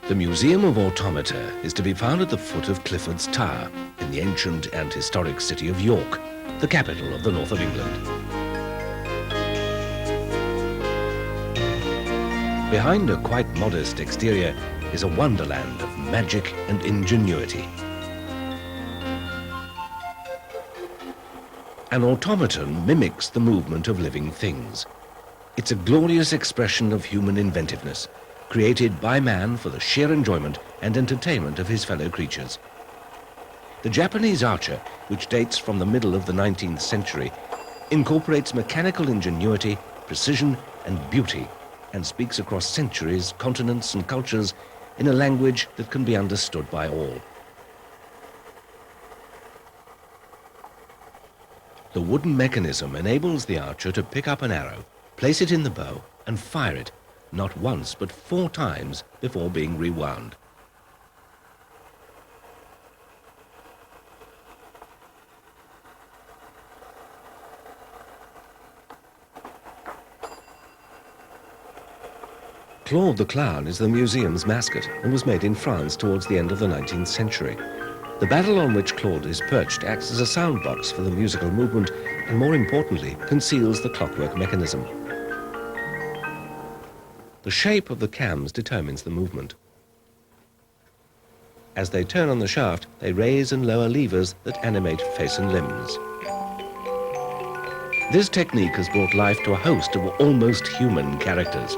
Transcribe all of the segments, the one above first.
The Museum of Automata is to be found at the foot of Clifford's Tower in the ancient and historic city of York, the capital of the north of England. Behind a quite modest exterior is a wonderland of magic and ingenuity. An automaton mimics the movement of living things. It's a glorious expression of human inventiveness, created by man for the sheer enjoyment and entertainment of his fellow creatures. The Japanese archer, which dates from the middle of the 19th century, incorporates mechanical ingenuity, precision and beauty, and speaks across centuries, continents and cultures in a language that can be understood by all. The wooden mechanism enables the archer to pick up an arrow, place it in the bow and fire it, not once but 4 times before being rewound. Claude the Clown is the museum's mascot and was made in France towards the end of the 19th century. The barrel on which Claude is perched acts as a sound box for the musical movement and, more importantly, conceals the clockwork mechanism. The shape of the cams determines the movement. As they turn on the shaft, they raise and lower levers that animate face and limbs. This technique has brought life to a host of almost human characters.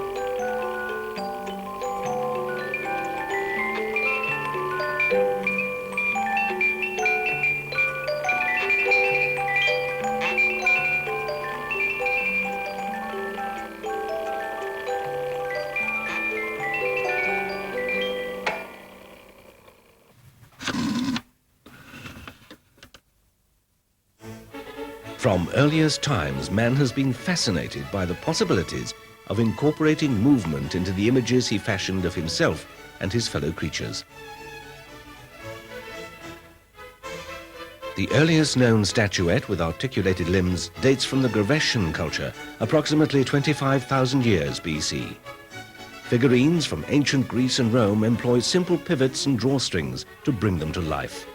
From earliest times, man has been fascinated by the possibilities of incorporating movement into the images he fashioned of himself and his fellow creatures. The earliest known statuette with articulated limbs dates from the Grecian culture, approximately 25,000 years BC. Figurines from ancient Greece and Rome employ simple pivots and drawstrings to bring them to life.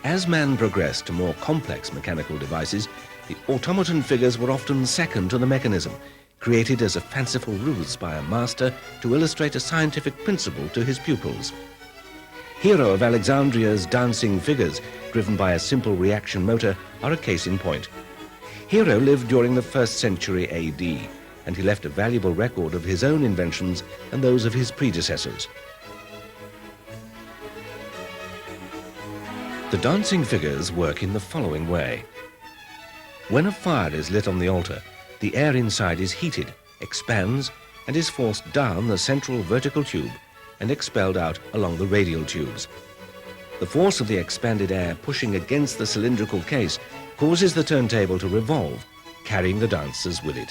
As man progressed to more complex mechanical devices, the automaton figures were often second to the mechanism, created as a fanciful ruse by a master to illustrate a scientific principle to his pupils. Hero of Alexandria's dancing figures, driven by a simple reaction motor, are a case in point. Hero lived during the 1st century AD, and he left a valuable record of his own inventions and those of his predecessors. The dancing figures work in the following way. When a fire is lit on the altar, the air inside is heated, expands, and is forced down the central vertical tube and expelled out along the radial tubes. The force of the expanded air pushing against the cylindrical case causes the turntable to revolve, carrying the dancers with it.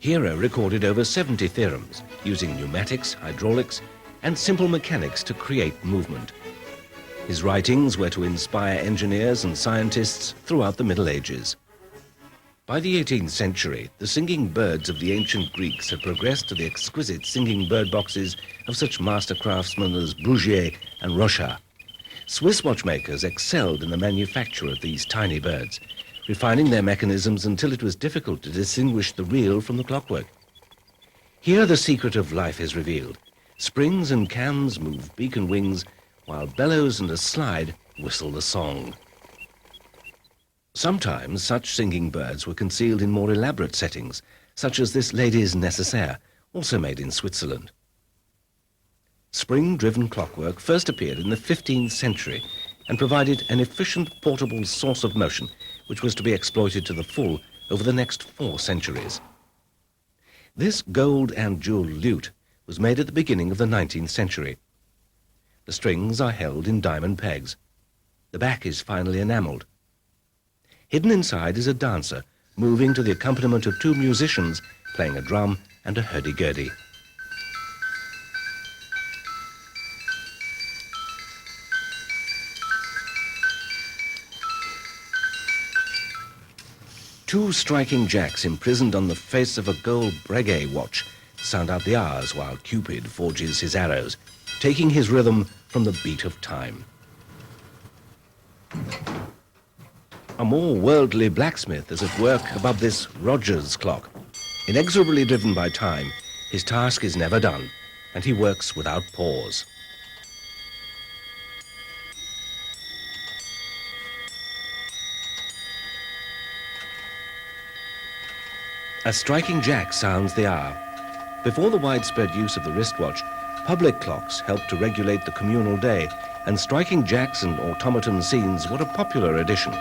Hero recorded over 70 theorems, using pneumatics, hydraulics, and simple mechanics to create movement. His writings were to inspire engineers and scientists throughout the Middle Ages. By the 18th century, the singing birds of the ancient Greeks had progressed to the exquisite singing bird boxes of such master craftsmen as Bouguer and Rochat. Swiss watchmakers excelled in the manufacture of these tiny birds, refining their mechanisms until it was difficult to distinguish the real from the clockwork. Here the secret of life is revealed. Springs and cams move beak and wings, while bellows and a slide whistle the song. Sometimes such singing birds were concealed in more elaborate settings, such as this lady's nécessaire, also made in Switzerland. Spring-driven clockwork first appeared in the 15th century and provided an efficient portable source of motion which was to be exploited to the full over the next 4 centuries. This gold and jewelled lute was made at the beginning of the 19th century. The strings are held in diamond pegs. The back is finely enameled. Hidden inside is a dancer, moving to the accompaniment of two musicians playing a drum and a hurdy-gurdy. Two striking jacks imprisoned on the face of a gold Breguet watch sound out the hours while Cupid forges his arrows, taking his rhythm from the beat of time. A more worldly blacksmith is at work above this Rogers clock. Inexorably driven by time, his task is never done, and he works without pause. A striking jack sounds the hour. Before the widespread use of the wristwatch, public clocks helped to regulate the communal day, and striking jacks and automaton scenes were a popular addition.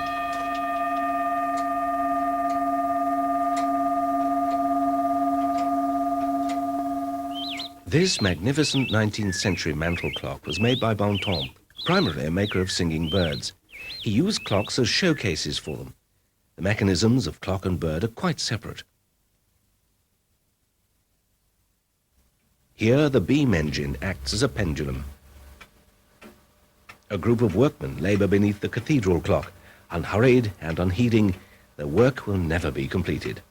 This magnificent 19th century mantel clock was made by Bontemps, primarily a maker of singing birds. He used clocks as showcases for them. The mechanisms of clock and bird are quite separate. Here, the beam engine acts as a pendulum. A group of workmen labor beneath the cathedral clock. Unhurried and unheeding, their work will never be completed.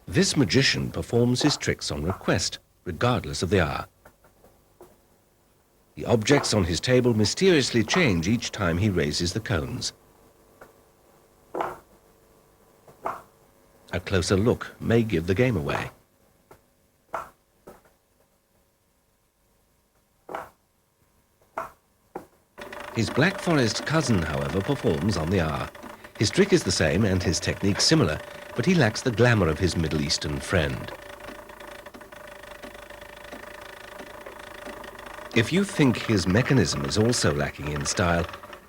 This magician performs his tricks on request, regardless of the hour. The objects on his table mysteriously change each time he raises the cones. A closer look may give the game away. His Black Forest cousin, however, performs on the hour. His trick is the same and his technique similar, but he lacks the glamour of his Middle Eastern friend. If you think his mechanism is also lacking in style,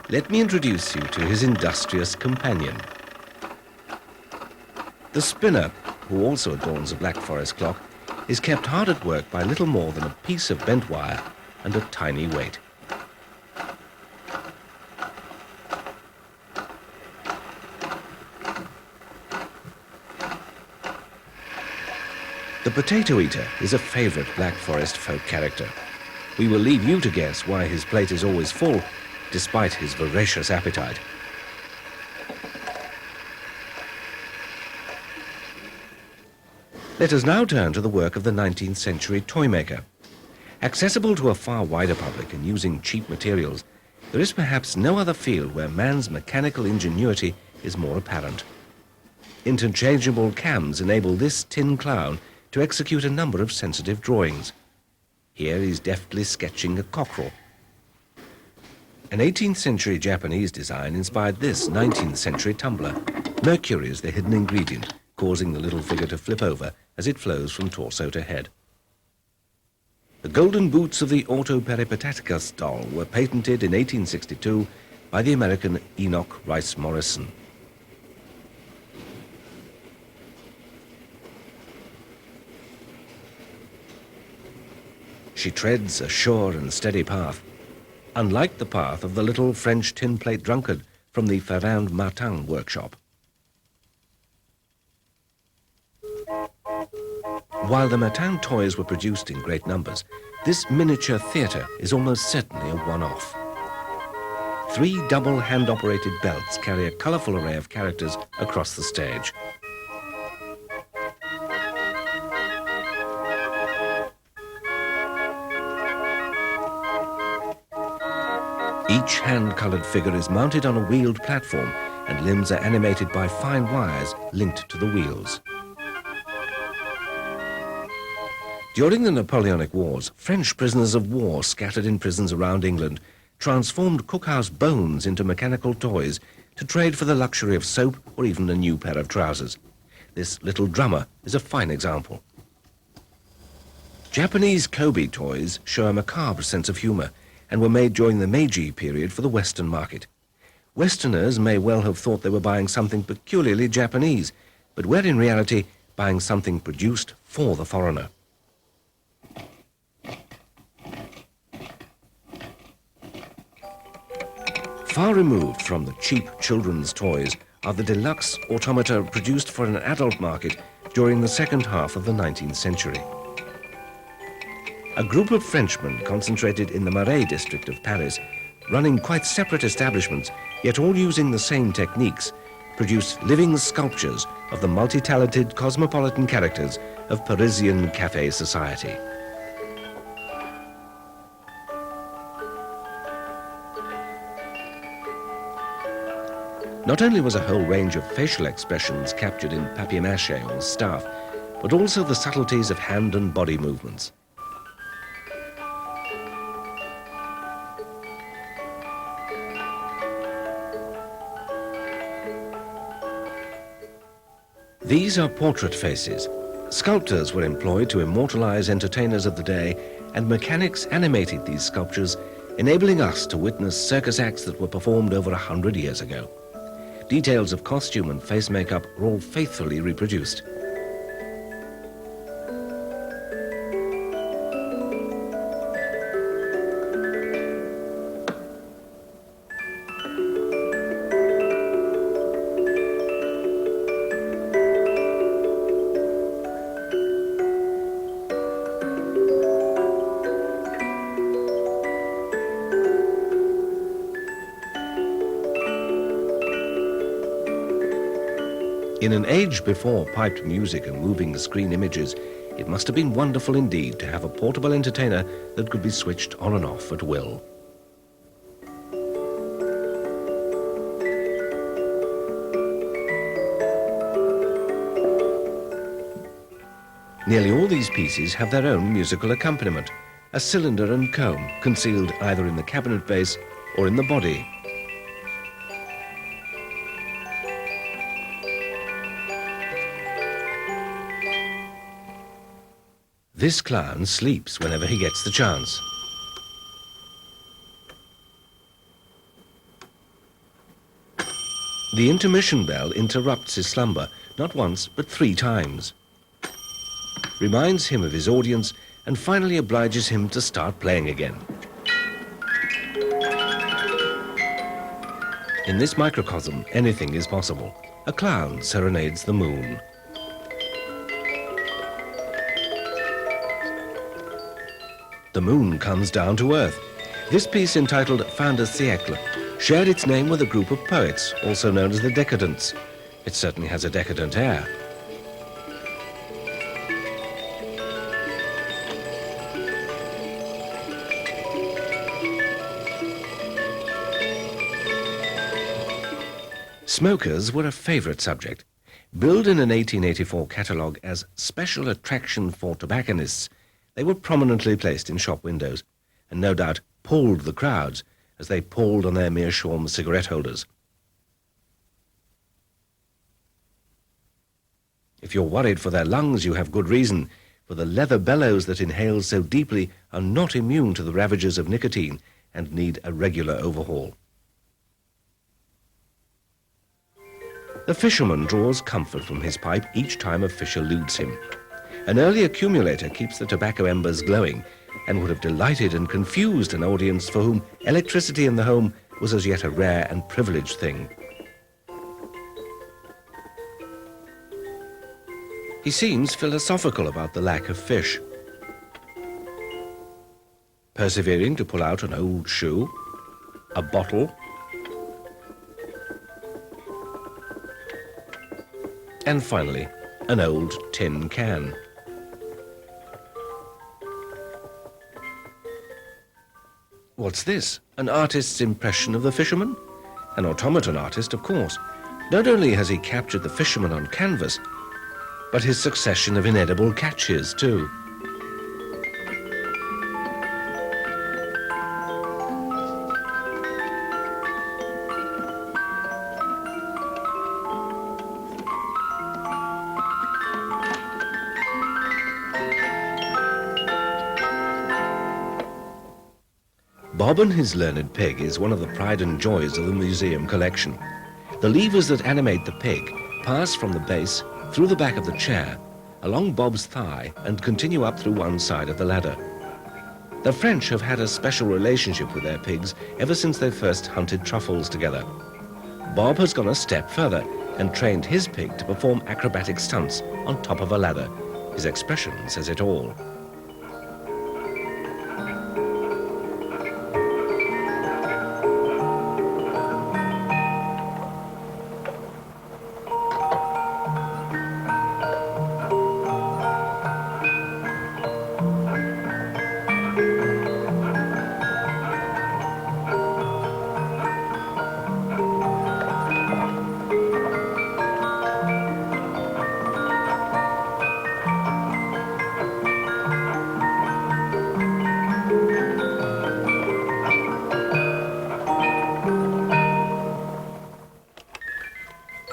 let me introduce you to his industrious companion. The spinner, who also adorns a Black Forest clock, is kept hard at work by little more than a piece of bent wire and a tiny weight. The potato eater is a favorite Black Forest folk character. We will leave you to guess why his plate is always full, despite his voracious appetite. Let us now turn to the work of the 19th century toy maker. Accessible to a far wider public and using cheap materials, there is perhaps no other field where man's mechanical ingenuity is more apparent. Interchangeable cams enable this tin clown to execute a number of sensitive drawings. Here he's deftly sketching a cockerel. An 18th century Japanese design inspired this 19th century tumbler. Mercury is the hidden ingredient, causing the little figure to flip over as it flows from torso to head. The golden boots of the Auto Peripateticus doll were patented in 1862 by the American Enoch Rice Morrison. She treads a sure and steady path, unlike the path of the little French tin plate drunkard from the Ferrand Martin workshop. While the Martin toys were produced in great numbers, this miniature theatre is almost certainly a one-off. 3 double hand-operated belts carry a colourful array of characters across the stage. Each hand-coloured figure is mounted on a wheeled platform, and limbs are animated by fine wires linked to the wheels. During the Napoleonic Wars, French prisoners of war scattered in prisons around England transformed cookhouse bones into mechanical toys to trade for the luxury of soap or even a new pair of trousers. This little drummer is a fine example. Japanese Kobe toys show a macabre sense of humor and were made during the Meiji period for the Western market. Westerners may well have thought they were buying something peculiarly Japanese, but were in reality buying something produced for the foreigner. Far removed from the cheap children's toys are the deluxe automata produced for an adult market during the second half of the 19th century. A group of Frenchmen concentrated in the Marais district of Paris, running quite separate establishments, yet all using the same techniques, produce living sculptures of the multi-talented cosmopolitan characters of Parisian cafe society. Not only was a whole range of facial expressions captured in papier-mâché or staff, but also the subtleties of hand and body movements. These are portrait faces. Sculptors were employed to immortalize entertainers of the day, and mechanics animated these sculptures, enabling us to witness circus acts that were performed over 100 years ago. Details of costume and face makeup are all faithfully reproduced. In an age before piped music and moving screen images, it must have been wonderful indeed to have a portable entertainer that could be switched on and off at will. Nearly all these pieces have their own musical accompaniment, a cylinder and comb concealed either in the cabinet base or in the body. This clown sleeps whenever he gets the chance. The intermission bell interrupts his slumber, not once, but 3 times. Reminds him of his audience and finally obliges him to start playing again. In this microcosm, anything is possible. A clown serenades the moon. The moon comes down to earth. This piece, entitled Fin de siècle, shared its name with a group of poets, also known as the Decadents. It certainly has a decadent air. Smokers were a favorite subject. Billed in an 1884 catalogue as special attraction for tobacconists, they were prominently placed in shop windows, and no doubt palled the crowds as they palled on their meerschaum cigarette holders. If you're worried for their lungs, you have good reason, for the leather bellows that inhale so deeply are not immune to the ravages of nicotine and need a regular overhaul. The fisherman draws comfort from his pipe each time a fish eludes him. An early accumulator keeps the tobacco embers glowing and would have delighted and confused an audience for whom electricity in the home was as yet a rare and privileged thing. He seems philosophical about the lack of fish, persevering to pull out an old shoe, a bottle, and finally, an old tin can. What's this? An artist's impression of the fisherman? An automaton artist, of course. Not only has he captured the fisherman on canvas, but his succession of inedible catches, too. Bob and His Learned Pig is one of the pride and joys of the museum collection. The levers that animate the pig pass from the base through the back of the chair, along Bob's thigh, and continue up through one side of the ladder. The French have had a special relationship with their pigs ever since they first hunted truffles together. Bob has gone a step further and trained his pig to perform acrobatic stunts on top of a ladder. His expression says it all.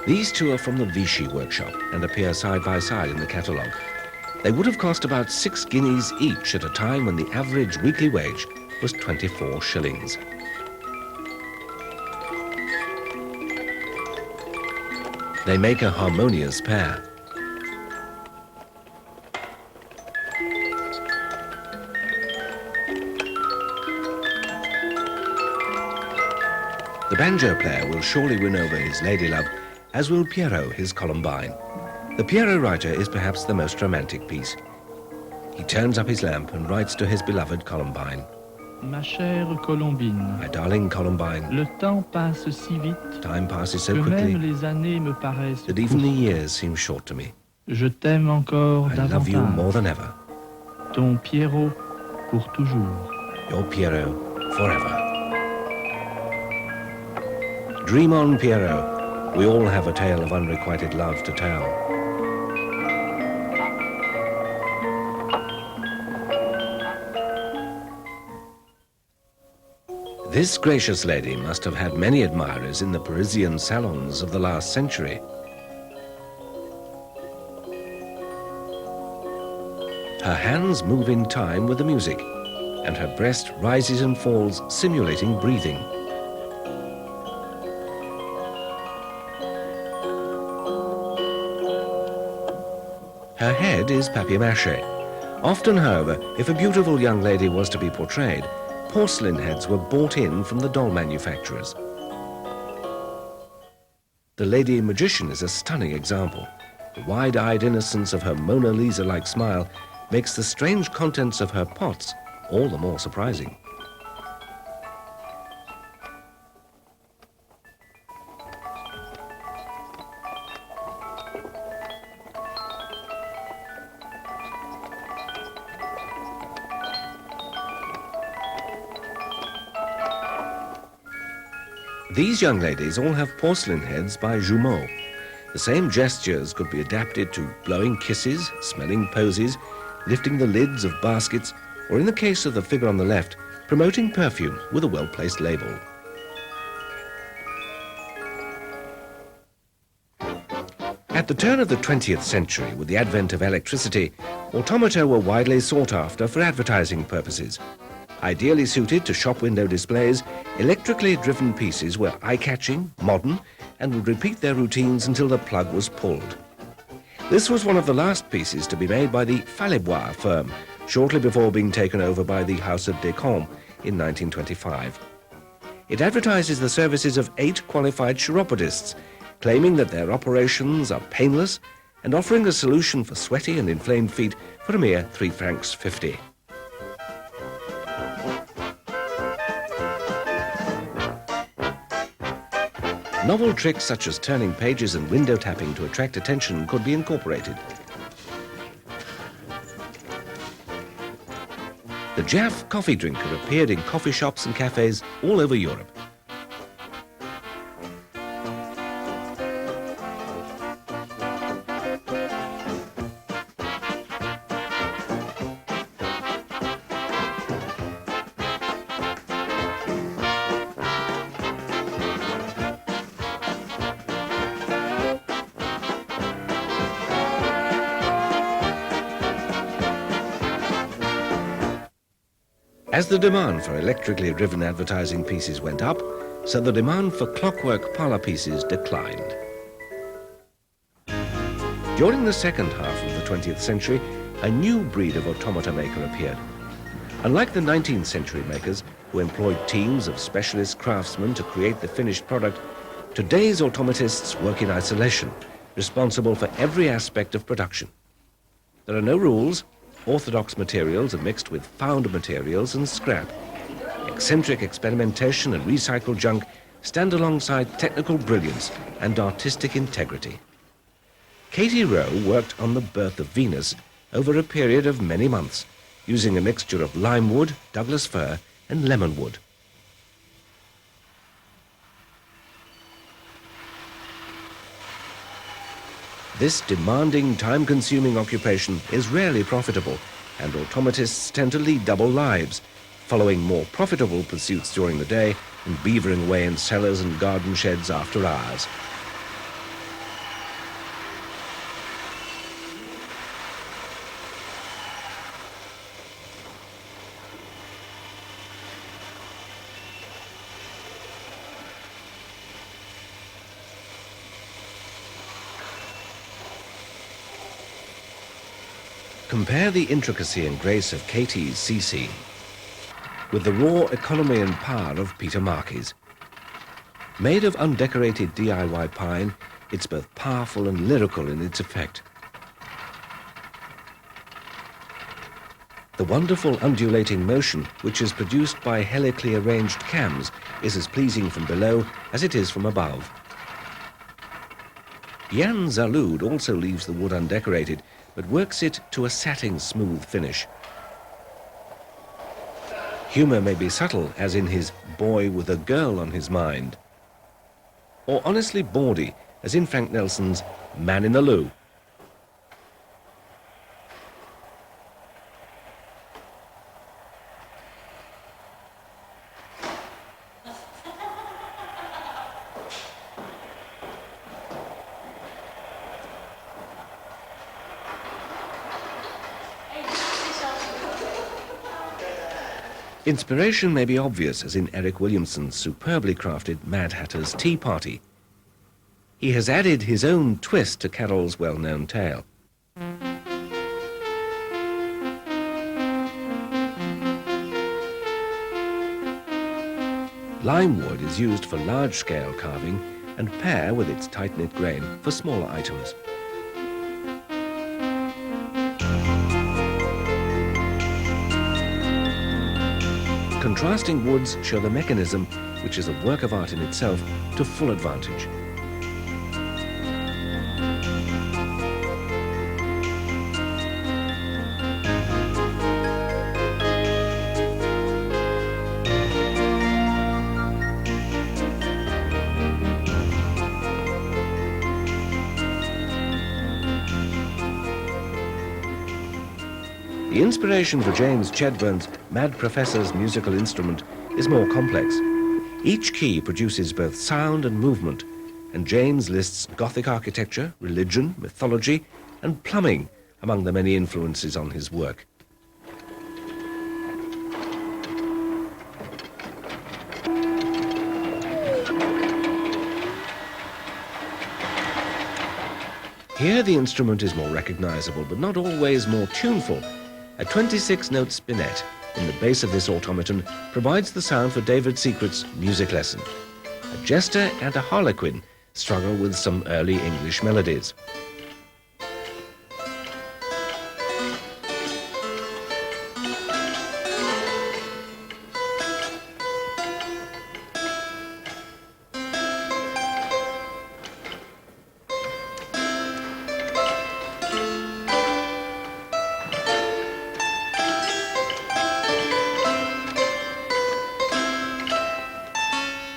These two are from the Vichy workshop and appear side by side in the catalogue. They would have cost about 6 guineas each at a time when the average weekly wage was 24 shillings. They make a harmonious pair. The banjo player will surely win over his ladylove, as will Pierrot his Columbine. The Pierrot writer is perhaps the most romantic piece. He turns up his lamp and writes to his beloved Columbine. Ma chère Colombine, My darling Columbine, le temps passe si vite time passes so que quickly même les années me paraissent that even the courtes. years seem short to me. Je t'aime encore I love you more davantage. than ever. Ton Pierrot pour toujours. Your Pierrot forever. Dream on, Pierrot. We all have a tale of unrequited love to tell. This gracious lady must have had many admirers in the Parisian salons of the last century. Her hands move in time with the music, and her breast rises and falls, simulating breathing. Her head is papier-mâché. Often, however, if a beautiful young lady was to be portrayed, porcelain heads were bought in from the doll manufacturers. The Lady Magician is a stunning example. The wide-eyed innocence of her Mona Lisa-like smile makes the strange contents of her pots all the more surprising. These young ladies all have porcelain heads by Jumeau. The same gestures could be adapted to blowing kisses, smelling posies, lifting the lids of baskets, or in the case of the figure on the left, promoting perfume with a well-placed label. At the turn of the 20th century, with the advent of electricity, automata were widely sought after for advertising purposes. Ideally suited to shop window displays, electrically driven pieces were eye-catching, modern, and would repeat their routines until the plug was pulled. This was one of the last pieces to be made by the Falaibois firm, shortly before being taken over by the House of Descamps in 1925. It advertises the services of 8 qualified chiropodists, claiming that their operations are painless and offering a solution for sweaty and inflamed feet for a mere 3 francs 50. Novel tricks such as turning pages and window tapping to attract attention could be incorporated. The Jaff coffee drinker appeared in coffee shops and cafes all over Europe. As the demand for electrically driven advertising pieces went up, so the demand for clockwork parlor pieces declined. During the second half of the 20th century, a new breed of automata maker appeared. Unlike the 19th century makers, who employed teams of specialist craftsmen to create the finished product, today's automatists work in isolation, responsible for every aspect of production. There are no rules. Orthodox materials are mixed with found materials and scrap. Eccentric experimentation and recycled junk stand alongside technical brilliance and artistic integrity. Katie Rowe worked on the Birth of Venus over a period of many months, using a mixture of lime wood, Douglas fir, and lemon wood. This demanding, time-consuming occupation is rarely profitable, and automatists tend to lead double lives, following more profitable pursuits during the day and beavering away in cellars and garden sheds after hours. Compare the intricacy and grace of Katie's sea scene with the raw economy and power of Peter Markey's. Made of undecorated DIY pine, it's both powerful and lyrical in its effect. The wonderful undulating motion, which is produced by helically arranged cams, is as pleasing from below as it is from above. Jan Zaloud also leaves the wood undecorated, but works it to a satin smooth finish. Humour may be subtle, as in his boy with a girl on his mind, or honestly bawdy, as in Frank Nelson's Man in the Loo. Inspiration may be obvious, as in Eric Williamson's superbly crafted Mad Hatter's Tea Party. He has added his own twist to Carroll's well-known tale. Lime wood is used for large-scale carving and pear, with its tight-knit grain, for smaller items. Contrasting woods show the mechanism, which is a work of art in itself, to full advantage. The inspiration for James Chedburn's Mad Professor's musical instrument is more complex. Each key produces both sound and movement, and James lists Gothic architecture, religion, mythology, and plumbing among the many influences on his work. Here the instrument is more recognizable, but not always more tuneful. A 26-note spinet in the base of this automaton provides the sound for David Secret's music lesson. A jester and a harlequin struggle with some early English melodies.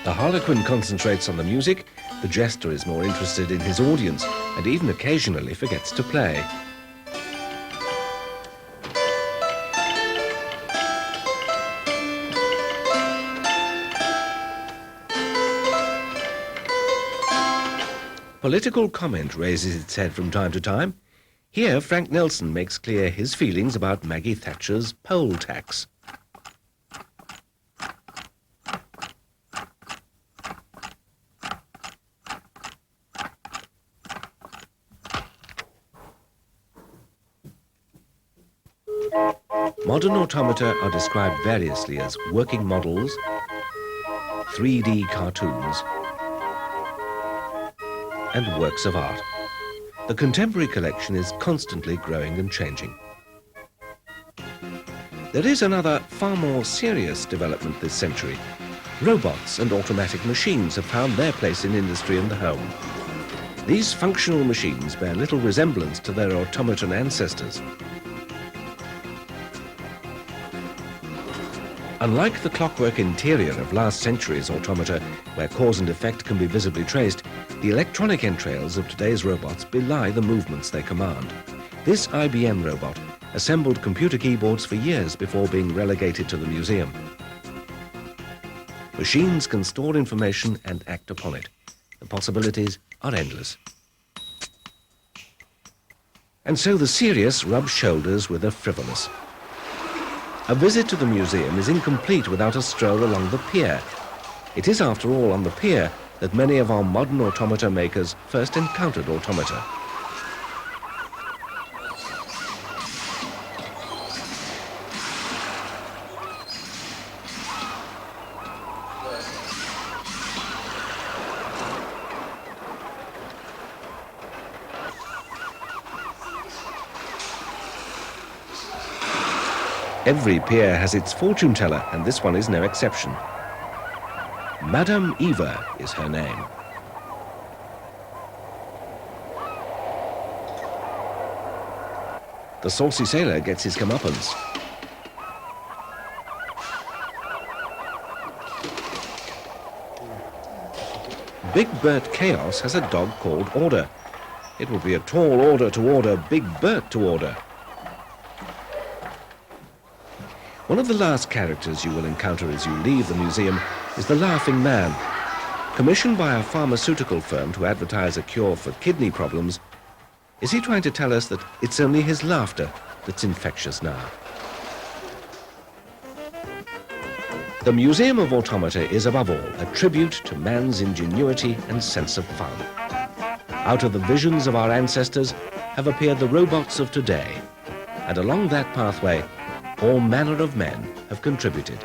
The harlequin concentrates on the music, the jester is more interested in his audience, and even occasionally forgets to play. Political comment raises its head from time to time. Here, Frank Nelson makes clear his feelings about Maggie Thatcher's poll tax. Modern automata are described variously as working models, 3D cartoons, and works of art. The contemporary collection is constantly growing and changing. There is another far more serious development this century. Robots and automatic machines have found their place in industry and the home. These functional machines bear little resemblance to their automaton ancestors. Unlike the clockwork interior of last century's automata, where cause and effect can be visibly traced, the electronic entrails of today's robots belie the movements they command. This IBM robot assembled computer keyboards for years before being relegated to the museum. Machines can store information and act upon it. The possibilities are endless. And so the serious rubs shoulders with the frivolous. A visit to the museum is incomplete without a stroll along the pier. It is, after all, on the pier that many of our modern automata makers first encountered automata. Every pier has its fortune teller, and this one is no exception. Madame Eva is her name. The saucy sailor gets his comeuppance. Big Bert Chaos has a dog called Order. It would be a tall order to order Big Bert to order. One of the last characters you will encounter as you leave the museum is the Laughing Man. Commissioned by a pharmaceutical firm to advertise a cure for kidney problems, is he trying to tell us that it's only his laughter that's infectious now? The Museum of Automata is above all a tribute to man's ingenuity and sense of fun. Out of the visions of our ancestors have appeared the robots of today, and along that pathway all manner of men have contributed.